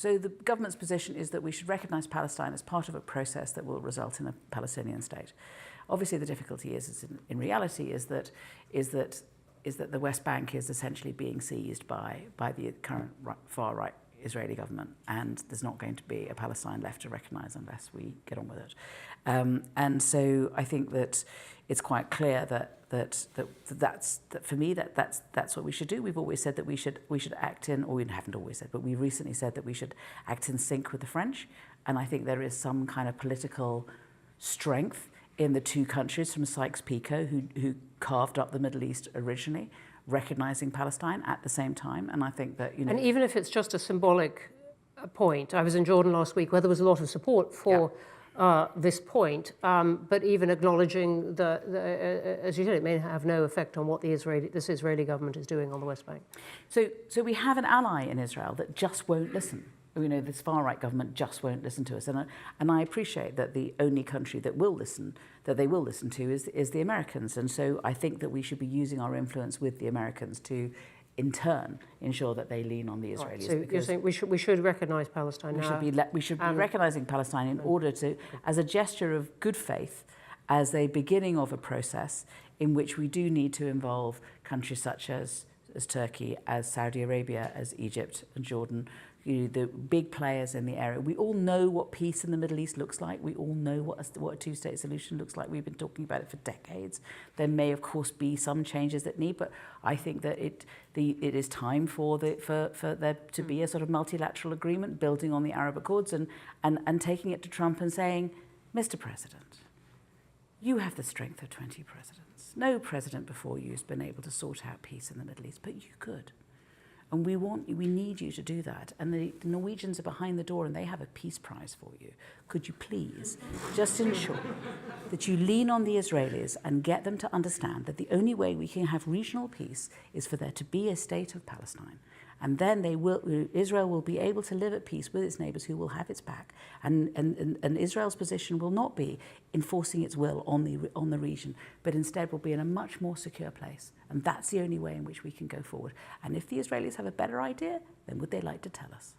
So the government's position is that we should recognise Palestine as part of a process that will result in a Palestinian state. Obviously, the difficulty is in reality is that the West Bank is essentially being seized by the current far-right Israeli government, and there's not going to be a Palestine left to recognise unless we get on with it. And so I think that it's quite clear that for me that's what we should do. We've always said that we should act in, or we haven't always said, but we recently said that we should act in sync with the French, and I think there is some kind of political strength in the two countries from Sykes-Picot, who carved up the Middle East originally, recognising Palestine at the same time. And I think that, you know... And even if it's just a symbolic point, I was in Jordan last week where there was a lot of support for this point, but even acknowledging that, as you said, it may have no effect on what this Israeli government is doing on the West Bank. So we have an ally in Israel that just won't listen. You know, this far-right government just won't listen to us. And I appreciate that the only country that they will listen to is the Americans. And so I think that we should be using our influence with the Americans to, in turn, ensure that they lean on the Israelis. Right, so you're saying we should recognise Palestine now? We should be recognising Palestine in order to, as a gesture of good faith, as a beginning of a process in which we do need to involve countries such as Turkey, as Saudi Arabia, as Egypt and Jordan, you know, the big players in the area. We all know what peace in the Middle East looks like. We all know what a two-state solution looks like. We've been talking about it for decades. There may, of course, be some changes that need, but I think that it is time for there to be a sort of multilateral agreement building on the Arab Accords and taking it to Trump and saying, Mr. President, you have the strength of 20 presidents. No president before you has been able to sort out peace in the Middle East, but you could. And we need you to do that. And the Norwegians are behind the door and they have a peace prize for you. Could you please just ensure that you lean on the Israelis and get them to understand that the only way we can have regional peace is for there to be a state of Palestine. And then Israel will be able to live at peace with its neighbours who will have its back. And Israel's position will not be enforcing its will on the region, but instead will be in a much more secure place. And that's the only way in which we can go forward. And if the Israelis have a better idea, then would they like to tell us?